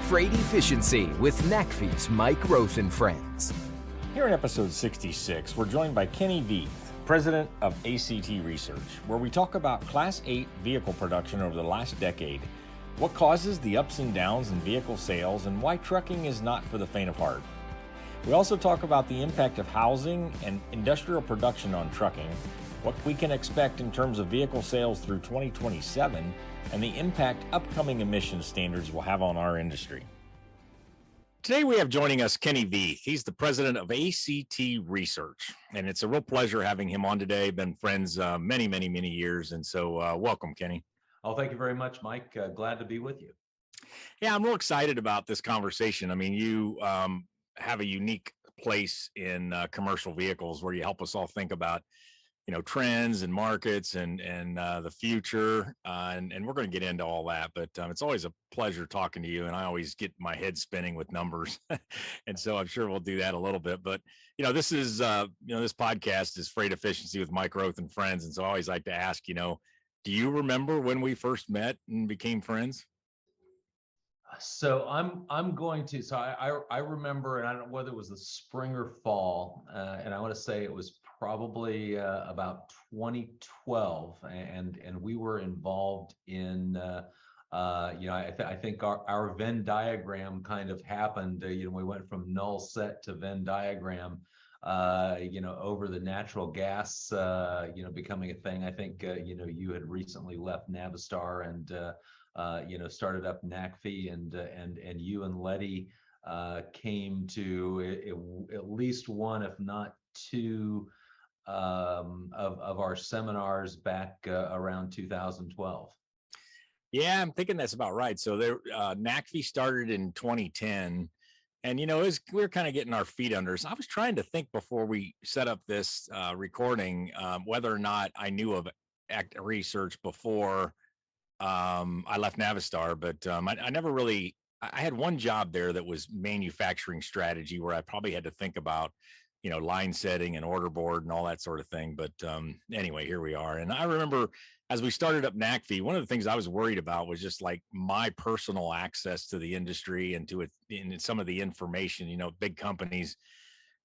Freight Efficiency with NACFE's Mike Roth and Friends. Here in episode 66, we're joined by Kenny Vieth, president of ACT Research, where we talk about Class 8 vehicle production over the last decade, what causes the ups and downs in vehicle sales, and why trucking is not for the faint of heart. We also talk about the impact of housing and industrial production on trucking, what we can expect in terms of vehicle sales through 2027, and the impact upcoming emission standards will have on our industry. Today we have joining us Kenny Vieth. He's the president of ACT Research, and it's a real pleasure having him on today. Been friends many years, and so welcome, Kenny. Oh, thank you very much, Mike. Glad to be with you. Yeah, I'm real excited about this conversation. I mean, you have a unique place in commercial vehicles where you help us all think about, trends and markets and the future. And we're going to get into all that, but it's always a pleasure talking to you. And I always get my head spinning with numbers. And so I'm sure we'll do that a little bit, but this is, this podcast is Freight Efficiency with Mike Roth and Friends. And so I always like to ask, do you remember when we first met and became friends? So I'm going to, so I remember, and I don't know whether it was the spring or fall, and I want to say it was probably about 2012, and we were involved in, I think our Venn diagram kind of happened. We went from null set to Venn diagram, over the natural gas, becoming a thing. I think, you had recently left Navistar and started up NACFE, and you and Letty came to at least one, if not two, of our seminars back around 2012. Yeah, I'm thinking that's about right. So there, NACFE started in 2010, and we were kind of getting our feet under us. I was trying to think before we set up this recording whether or not I knew of ACT Research before I left Navistar, but I never really, I had one job there that was manufacturing strategy where I probably had to think about, line setting and order board and all that sort of thing. But anyway, here we are. And I remember as we started up NACFE, one of the things I was worried about was just like my personal access to the industry and to it, and some of the information, big companies,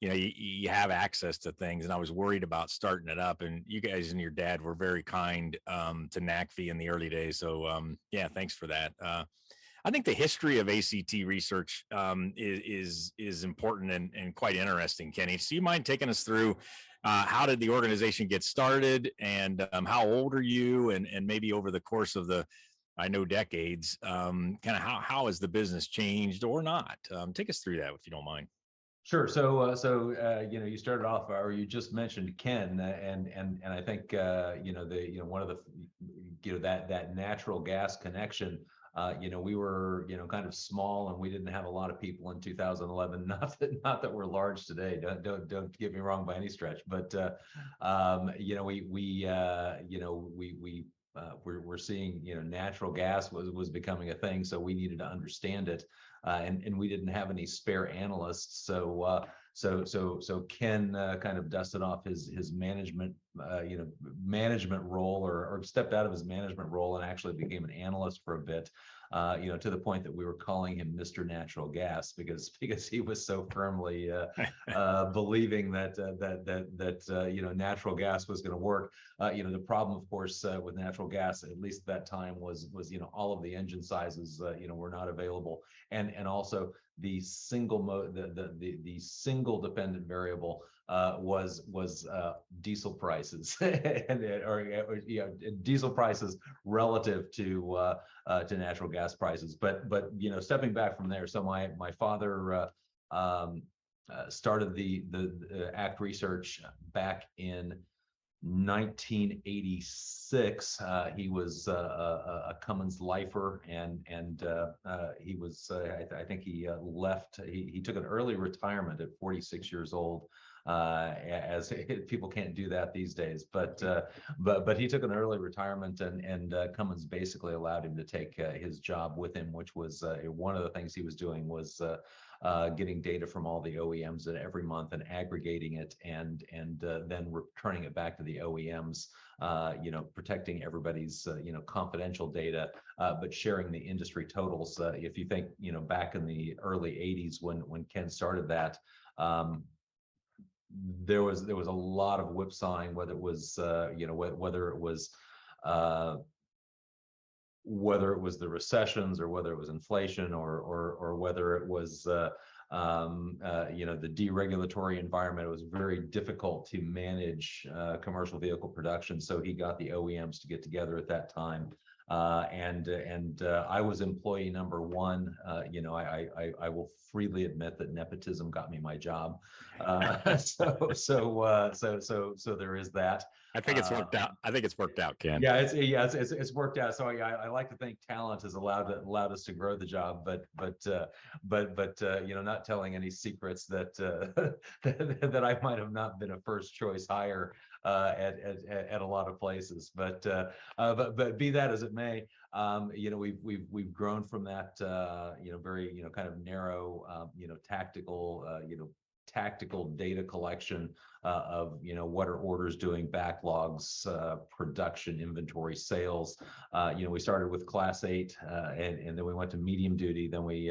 you have access to things, and I was worried about starting it up, and you guys and your dad were very kind to NACFE in the early days. So yeah, thanks for that. I think the history of ACT Research is important and quite interesting, Kenny. So you mind taking us through how did the organization get started, and how old are you, and maybe over the course of the, I know, decades, kind of how has the business changed or not? Take us through that if you don't mind. Sure. So you started off, or you just mentioned Ken, and I think one of the that natural gas connection. We were kind of small, and we didn't have a lot of people in 2011. Not that we're large today. Don't get me wrong by any stretch. But we're seeing natural gas was becoming a thing, so we needed to understand it. And we didn't have any spare analysts, so Ken kind of dusted off his management role, or stepped out of his management role and actually became an analyst for a bit, to the point that we were calling him Mr. Natural Gas because he was so firmly believing that natural gas was going to work. The problem, of course, with natural gas, at least at that time, was all of the engine sizes were not available, and also the single the single dependent variable was diesel prices or diesel prices relative to natural gas prices. But stepping back from there, so my father started the ACT Research back in 1986. He was a Cummins lifer, and he was I think he left. He took an early retirement at 46 years old. As people can't do that these days, but he took an early retirement, and Cummins basically allowed him to take his job with him, which was one of the things he was doing was getting data from all the OEMs every month and aggregating it and then returning it back to the OEMs, protecting everybody's, confidential data, but sharing the industry totals. If you think, back in the early 80s when Ken started that, there was a lot of whipsawing, whether it was, uh, whether it was the recessions or whether it was inflation or whether it was the deregulatory environment. It was very difficult to manage commercial vehicle production. So he got the OEMs to get together at that time. I was employee number one. I will freely admit that nepotism got me my job. So there is that. I think it's worked out. I think it's worked out, Ken. Yeah, it's worked out. So I like to think talent has allowed us to grow the job, but not telling any secrets that that I might have not been a first choice hire at a lot of places. But be that as it may, we've grown from that very kind of narrow tactical data collection of what are orders doing, backlogs, production, inventory, sales. We started with Class 8 and then we went to medium duty. Then we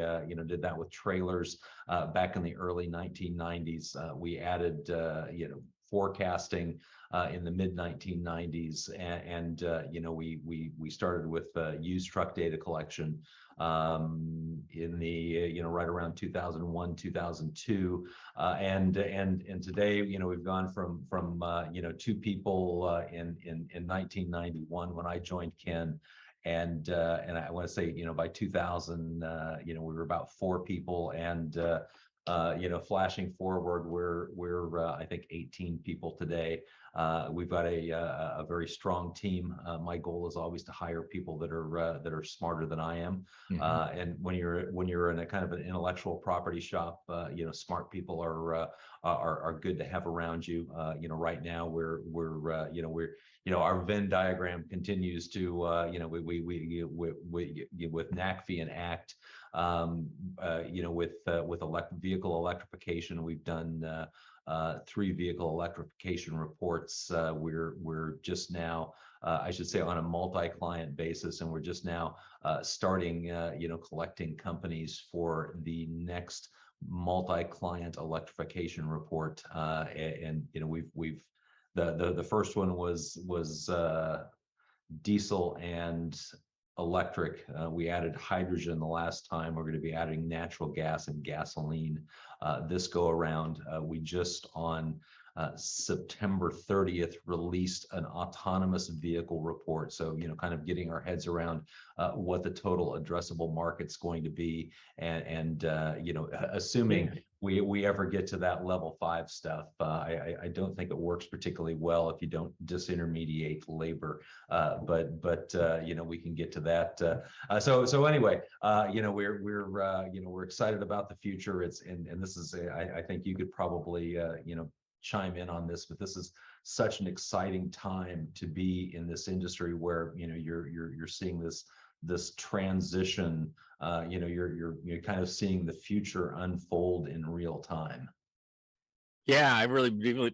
did that with trailers back in the early 1990s. We added forecasting in the mid 1990s, and we started with used truck data collection in the right around 2001 2002, and today we've gone from 2 people in 1991 when I joined Ken, and I want to say by 2000 we were about 4 people, and flashing forward, we're I think 18 people today. We've got a very strong team. My goal is always to hire people that are smarter than I am. Mm-hmm. And when you're in a kind of an intellectual property shop, smart people are good to have around you. Right now our Venn diagram continues to we with NACFE and ACT. With vehicle electrification, we've done 3 vehicle electrification reports. We're just now, I should say, on a multi-client basis, and we're just now starting, collecting companies for the next multi-client electrification report. We've the first one was diesel and electric. We added hydrogen the last time. We're going to be adding natural gas and gasoline this go around. We just on September 30th released an autonomous vehicle report. So, kind of getting our heads around what the total addressable market's going to be, and assuming we ever get to that level 5 stuff. I don't think it works particularly well if you don't disintermediate labor, but we can get to that. So anyway, we're excited about the future. And this is I think you could probably chime in on this, but this is such an exciting time to be in this industry where you're seeing this transition. You're kind of seeing the future unfold in real time. Yeah, I really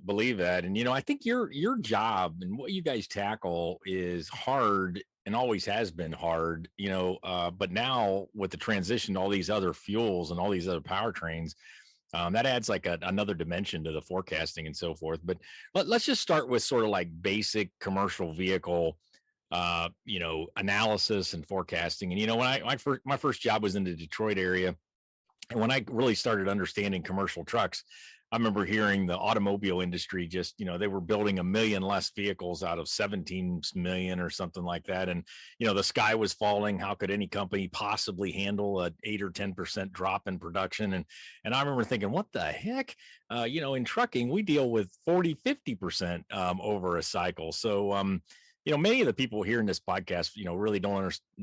believe that. And I think your job and what you guys tackle is hard and always has been hard, but now with the transition to all these other fuels and all these other powertrains, that adds like another dimension to the forecasting and so forth. But let's just start with sort of like basic commercial vehicle, analysis and forecasting. And, when my first job was in the Detroit area, and when I really started understanding commercial trucks, I remember hearing the automobile industry just, they were building 1 million less vehicles out of 17 million or something like that. And, the sky was falling. How could any company possibly handle a 8 or 10% drop in production? And I remember thinking, what the heck? In trucking, we deal with 40, 50% over a cycle. So, many of the people here in this podcast, really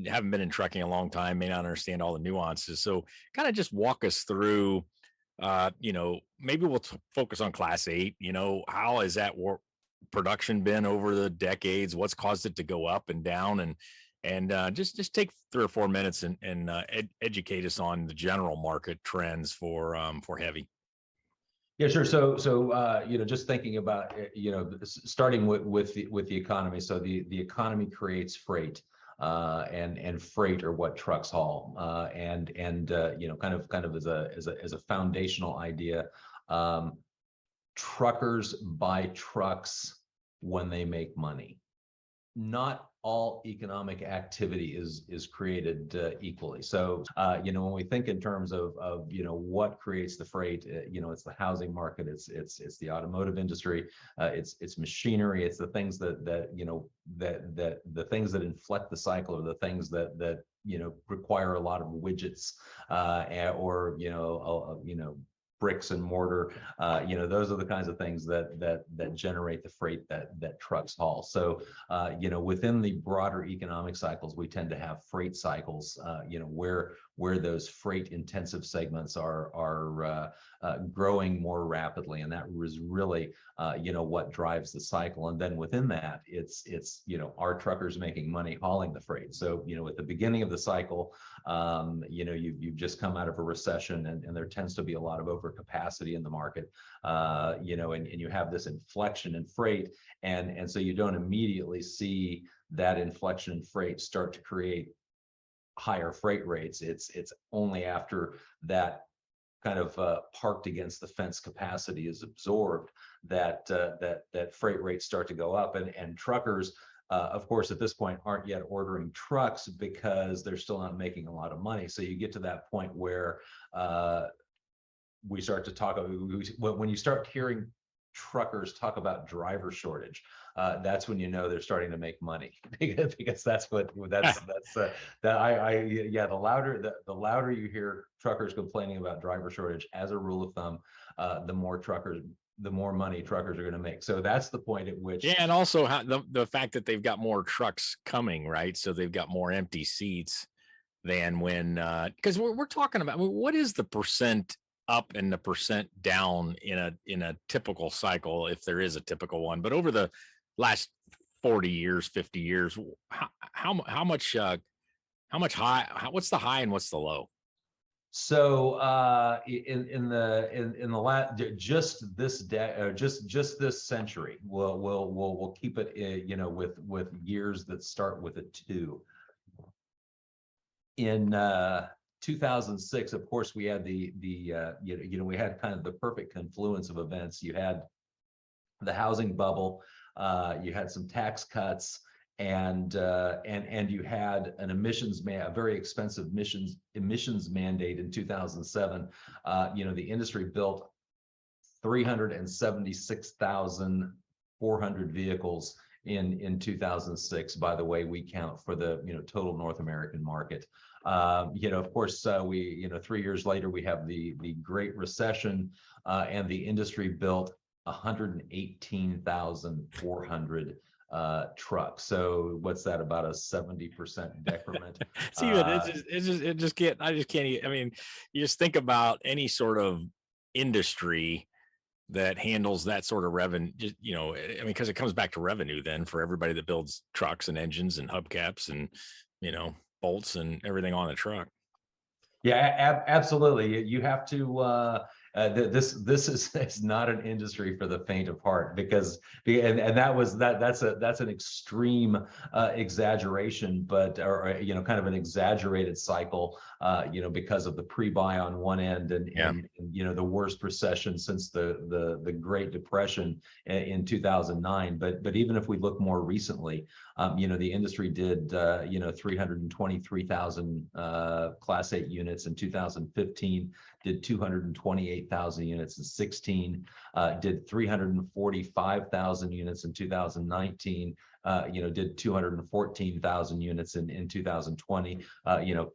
haven't been in trucking a long time, may not understand all the nuances. So kind of just walk us through, maybe we'll focus on Class 8. How has that production been over the decades? What's caused it to go up and down? and just take 3 or 4 minutes and educate us on the general market trends for heavy. Yeah, sure. So just thinking about starting with the economy. So the economy creates freight, and freight are what trucks haul, and kind of as a foundational idea. Truckers buy trucks when they make money. Not all economic activity is created equally. So when we think in terms of what creates the freight, it's the housing market, it's the automotive industry, it's machinery, it's the things that the things that inflect the cycle, or the things that require a lot of widgets, or bricks and mortar. Those are the kinds of things that generate the freight that trucks haul. So within the broader economic cycles, we tend to have freight cycles, where those freight intensive segments are growing more rapidly, and that was really what drives the cycle. And then within that, it's are truckers making money hauling the freight? So at the beginning of the cycle, you've just come out of a recession, and there tends to be a lot of overcapacity in the market, and you have this inflection in freight, and so you don't immediately see that inflection in freight start to create higher freight rates. It's only after that kind of parked against the fence capacity is absorbed that freight rates start to go up, and truckers, of course, at this point aren't yet ordering trucks because they're still not making a lot of money. So you get to that point where we start to talk, when you start hearing truckers talk about driver shortage, that's when they're starting to make money, because that's the louder you hear truckers complaining about driver shortage, as a rule of thumb, the more money truckers are going to make. So that's the point at which. Yeah, and also how the fact that they've got more trucks coming, right? So they've got more empty seats than when, because we're talking about, what is the percent up and the percent down in a typical cycle, if there is a typical one? But over the last 40 years, 50 years, how much high? What's the high and what's the low? So in the last, just this century, we'll keep it with years that start with a 2. In 2006, of course, we had we had kind of the perfect confluence of events. You had the housing bubble, you had some tax cuts, and you had an a very expensive emissions mandate in 2007. The industry built 376,400 vehicles in 2006, by the way we count, for the total North American market. Of course, 3 years later, we have the Great Recession, and the industry built 118,400 trucks. So what's that, about a 70% decrement? See, I just can't. I mean, you just think about any sort of industry that handles that sort of revenue, because it comes back to revenue then for everybody that builds trucks and engines and hubcaps and bolts and everything on the truck. Yeah, absolutely. You have to. This is not an industry for the faint of heart, because that's an extreme exaggeration, but kind of an exaggerated cycle, because of the pre-buy on one end, and the worst recession since the Great Depression in 2009. But even if we look more recently, the industry did 323,000 Class 8 units in 2015, did 228,000 units in 16, did 345,000 units in 2019, did 214,000 units in 2020.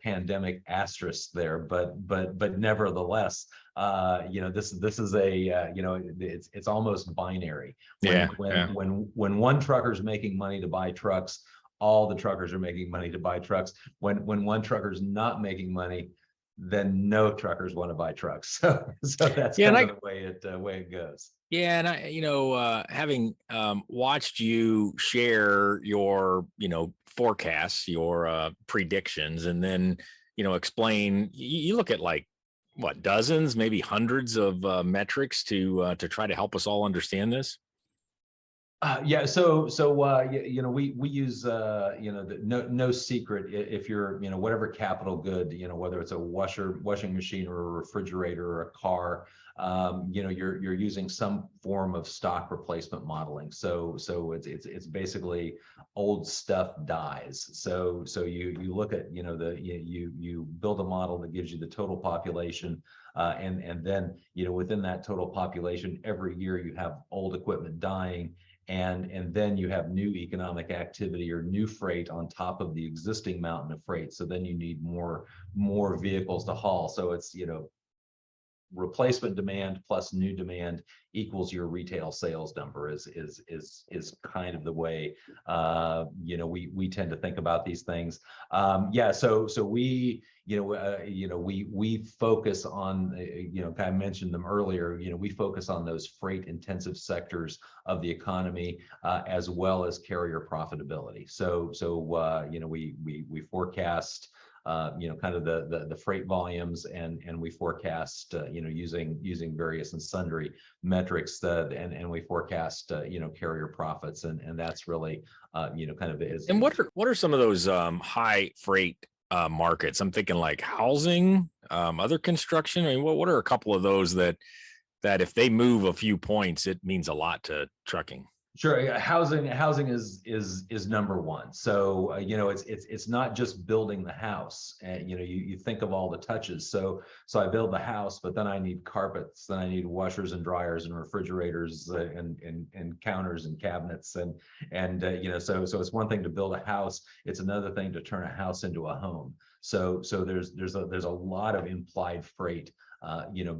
Pandemic asterisk there, but nevertheless, this is a it's almost binary. When one trucker's making money to buy trucks, all the truckers are making money to buy trucks. When one trucker's not making money, then no truckers want to buy trucks. So that's Yeah, and kind of the way it goes. yeah, and having watched you share your, forecasts, your predictions, and then, explain, you look at like what, dozens, maybe hundreds of metrics to try to help us all understand this. Yeah, we use no secret, if you're whatever capital good, whether it's a washing machine or a refrigerator or a car, you're using some form of stock replacement modeling. So it's basically old stuff dies. So you look at you build a model that gives you the total population, and then within that total population every year you have old equipment dying. And then you have new economic activity or new freight on top of the existing mountain of freight. So then you need more vehicles to haul. So it's replacement demand plus new demand equals your retail sales number is kind of the way we tend to think about these things. So we we focus on kind of mentioned them earlier. We focus on those freight intensive sectors of the economy, as well as carrier profitability. So we forecast kind of the freight volumes, and we forecast using various and sundry metrics, and we forecast carrier profits, and that's really kind of is. And what are some of those high freight markets? I'm thinking like housing, other construction. I mean, what are a couple of those that if they move a few points, it means a lot to trucking? Sure. Yeah, housing is number one. So it's not just building the house, and you think of all the touches. So I build the house, but then I need carpets, then I need washers and dryers and refrigerators, and counters and cabinets, and so it's one thing to build a house. It's another thing to turn a house into a home. So there's a lot of implied freight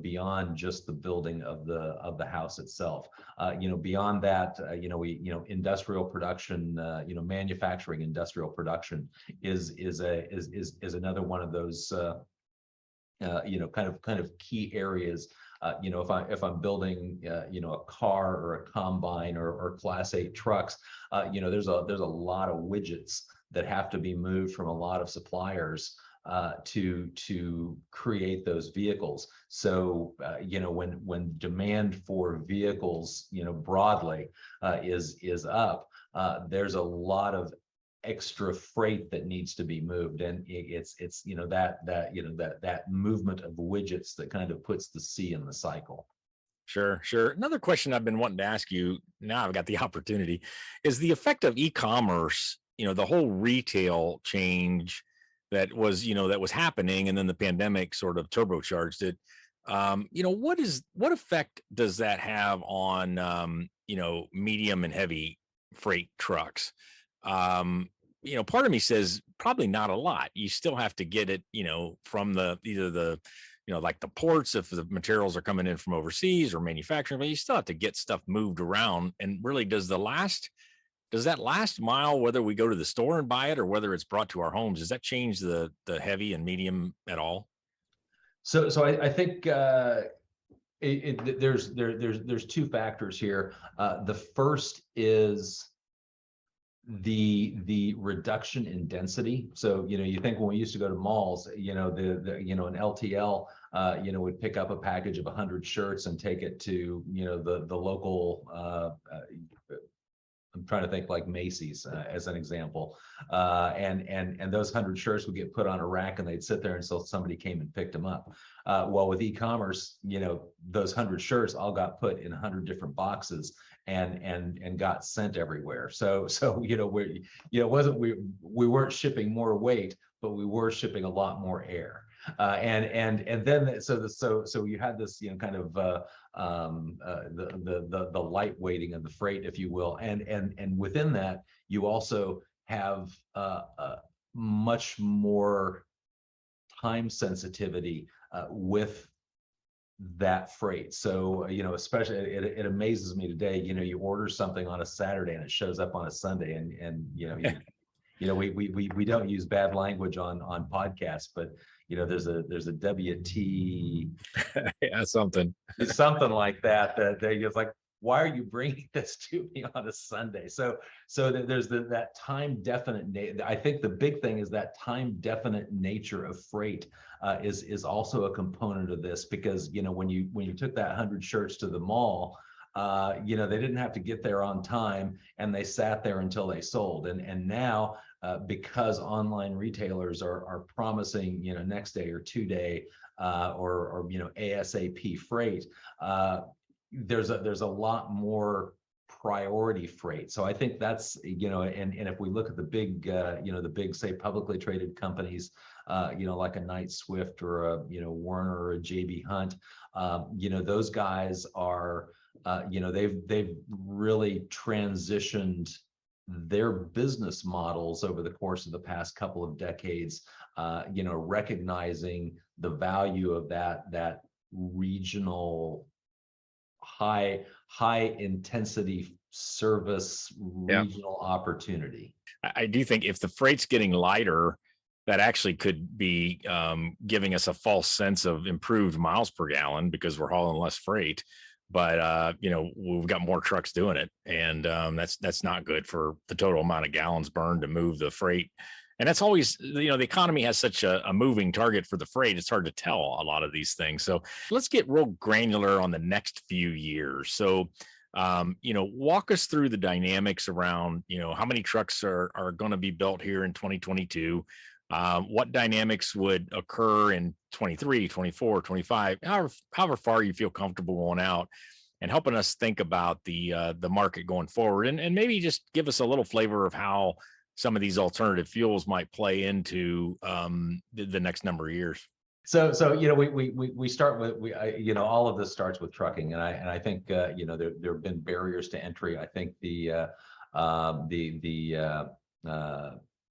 beyond just the building of the house itself. Beyond that, industrial production, manufacturing industrial production is another one of those kind of key areas. If I'm building a car or a combine or Class 8 trucks, there's a lot of widgets that have to be moved from a lot of suppliers to create those vehicles. So when demand for vehicles broadly is up, there's a lot of extra freight that needs to be moved, and it's that movement of widgets that kind of puts the C in the cycle. Sure. Another question I've been wanting to ask you, now I've got the opportunity, is the effect of e-commerce, the whole retail change that was happening, and then the pandemic sort of turbocharged it. What effect does that have on medium and heavy freight trucks? Part of me says probably not a lot. You still have to get it, from either the like the ports, if the materials are coming in from overseas, or manufacturing, but you still have to get stuff moved around. And really, does that last mile, whether we go to the store and buy it or whether it's brought to our homes, does that change the heavy and medium at all? So I think there's two factors here. The first is the reduction in density. So you think when we used to go to malls, an LTL would pick up a package of 100 shirts and take it to the local I'm trying to think, like Macy's as an example, and those 100 shirts would get put on a rack and they'd sit there until somebody came and picked them up. Well, with e-commerce, those 100 shirts all got put in 100 different boxes and got sent everywhere. So we weren't shipping more weight, but we were shipping a lot more air. And then so you had this kind of the light weighting of the freight, if you will, and within that you also have much more time sensitivity with that freight. So especially it amazes me today. You order something on a Saturday and it shows up on a Sunday, and we don't use bad language on podcasts, but there's a WT Yeah, something. something like that they just like, why are you bringing this to me on a Sunday? So there's that time definite. I think the big thing is that time definite nature of freight is also a component of this, because when you took that 100 shirts to the mall, they didn't have to get there on time, and they sat there until they sold. And now, because online retailers are promising next day or 2 day or ASAP freight, there's a lot more priority freight. So I think that's and if we look at the big the big, say, publicly traded companies, like a Knight Swift or a Werner or a JB Hunt, those guys are they've really transitioned their business models over the course of the past couple of decades, recognizing the value of that regional high intensity service regional opportunity. I do think if the freight's getting lighter, that actually could be giving us a false sense of improved miles per gallon because we're hauling less freight. But we've got more trucks doing it, and that's not good for the total amount of gallons burned to move the freight. And that's always, the economy has such a moving target for the freight. It's hard to tell a lot of these things. So let's get real granular on the next few years. So, walk us through the dynamics around, how many trucks are going to be built here in 2022. What dynamics would occur in 23, 24, 25, however far you feel comfortable going out, and helping us think about the market going forward, and maybe just give us a little flavor of how some of these alternative fuels might play into the next number of years. So we start with all of this starts with trucking, and I think there have been barriers to entry. I think the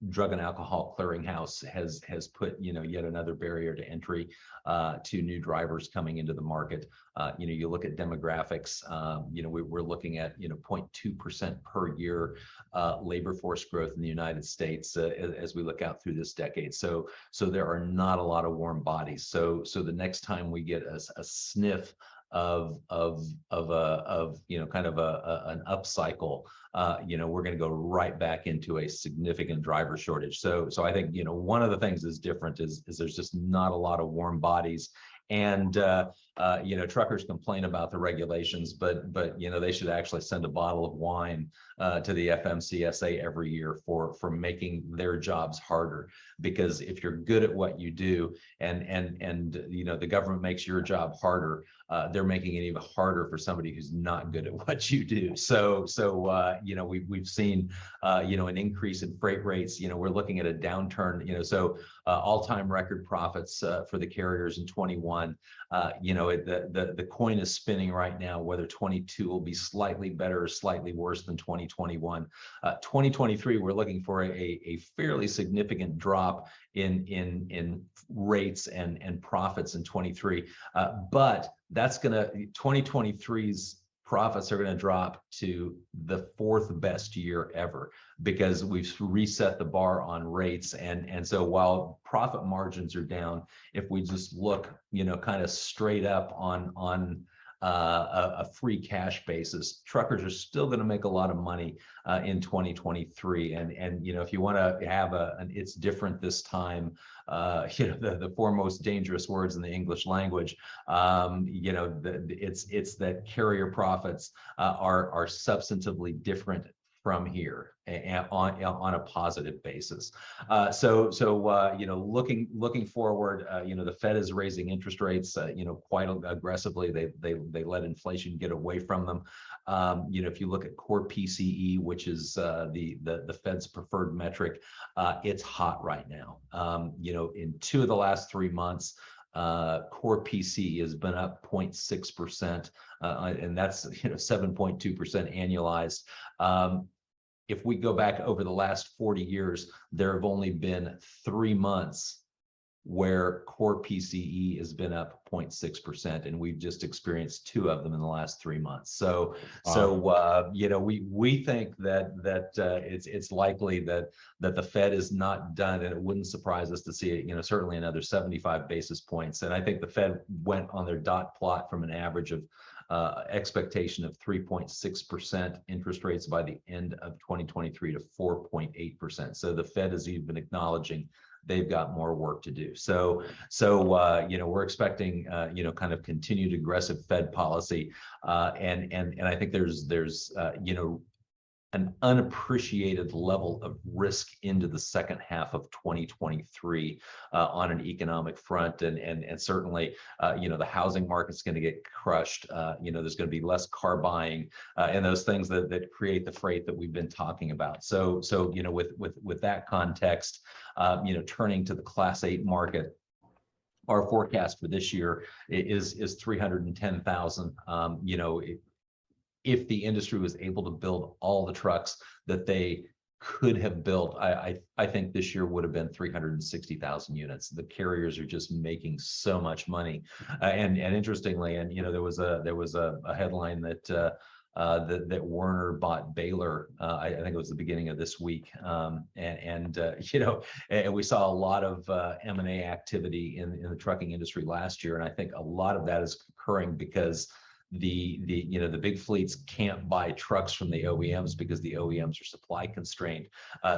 Drug and Alcohol Clearinghouse has put yet another barrier to entry to new drivers coming into the market. You look at demographics. We're looking at 0.2% per year labor force growth in the United States as we look out through this decade. So there are not a lot of warm bodies. So the next time we get a sniff of kind of an upcycle, we're going to go right back into a significant driver shortage. So I think one of the things that's different is there's just not a lot of warm bodies. And truckers complain about the regulations, but they should actually send a bottle of wine to the FMCSA every year for making their jobs harder. Because if you're good at what you do, and the government makes your job harder, they're making it even harder for somebody who's not good at what you do. So we've seen an increase in freight rates. We're looking at a downturn. So all-time record profits for the carriers in 21. The coin is spinning right now whether 22 will be slightly better or slightly worse than 2021. 2023, we're looking for a fairly significant drop in rates and profits in 23. But that's 2023's profits are going to drop to the fourth best year ever, because we've reset the bar on rates. And so while profit margins are down, if we just look, kind of straight up on a free cash basis, truckers are still going to make a lot of money in 2023. And if you want to have an it's different this time, the four most dangerous words in the English language, it's that carrier profits are substantively different from here and on a positive basis. Looking forward, the Fed is raising interest rates, quite aggressively. They let inflation get away from them. If you look at core PCE, which is the Fed's preferred metric, it's hot right now. In 2 of the last 3 months, core PCE has been up 0.6%, and that's 7.2% annualized. If we go back over the last 40 years, there have only been 3 months where core PCE has been up 0.6%, and we've just experienced 2 of them in the last 3 months. So we think that it's likely that the Fed is not done, and it wouldn't surprise us to see it, certainly another 75 basis points. And I think the Fed went on their dot plot from an average of expectation of 3.6% interest rates by the end of 2023 to 4.8%. So the Fed has even acknowledging they've got more work to do. So we're expecting kind of continued aggressive Fed policy, and I think there's an unappreciated level of risk into the second half of 2023 on an economic front, and certainly the housing market's going to get crushed. There's going to be less car buying, and those things that create the freight that we've been talking about. So with that context, turning to the Class 8 market, our forecast for this year is 310,000. If the industry was able to build all the trucks that they could have built, I think this year would have been 360,000 units. The carriers are just making so much money, and interestingly, there was a headline that Werner bought Baylor. I think it was the beginning of this week, and we saw a lot of M&A activity in the trucking industry last year, and I think a lot of that is occurring because the big fleets can't buy trucks from the OEMs because the OEMs are supply constrained.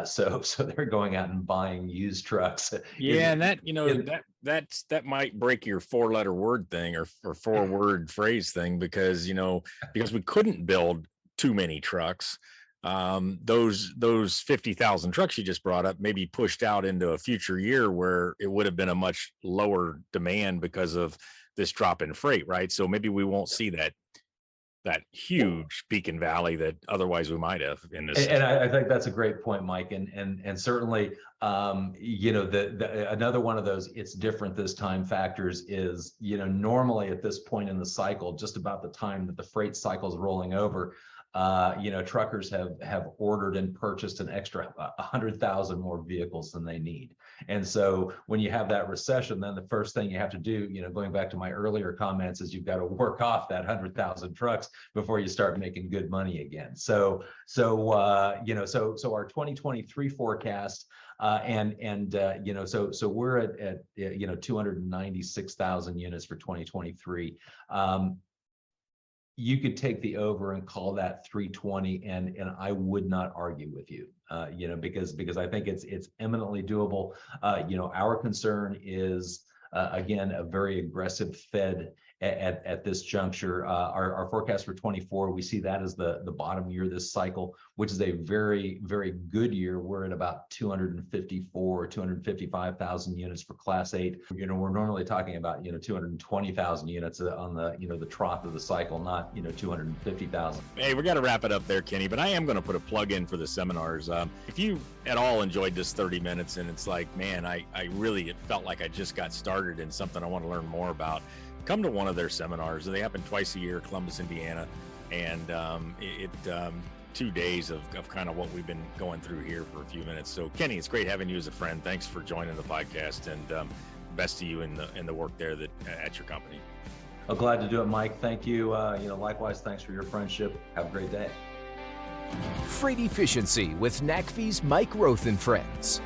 So they're going out and buying used trucks. Yeah, and that might break your 4-letter word thing or 4-word phrase thing, because we couldn't build too many trucks. Those 50,000 trucks you just brought up may be pushed out into a future year where it would have been a much lower demand because of this drop in freight, right? So maybe we won't see that huge peak and valley that otherwise we might have in this. And I think that's a great point, Mike. And certainly, another one of those "it's different this time" factors is, normally at this point in the cycle, just about the time that the freight cycle is rolling over, truckers have ordered and purchased an extra 100,000 more vehicles than they need. And so when you have that recession, then the first thing you have to do, going back to my earlier comments, is you've got to work off that 100,000 trucks before you start making good money again. So our 2023 forecast, so we're at 296,000 units for 2023. You could take the over and call that 320, and I would not argue with you, because I think it's eminently doable. Our concern is, again, a very aggressive Fed at this juncture. Our forecast for 24, we see that as the bottom year this cycle, which is a very, very good year. We're at about 255,000 units for Class 8. We're normally talking about 220,000 units on the trough of the cycle, not 250,000. Hey, we got to wrap it up there, Kenny, but I am going to put a plug in for the seminars. If you at all enjoyed this 30 minutes and it's like, man, it felt like I just got started in something I want to learn more about, come to one of their seminars. They happen twice a year, Columbus, Indiana, and 2 days of kind of what we've been going through here for a few minutes. So Kenny, it's great having you as a friend. Thanks for joining the podcast, and best to you in the work there at your company. I'm glad to do it, Mike. Thank you. Likewise, thanks for your friendship. Have a great day. Freight Efficiency with NACV's Mike Roth and Friends.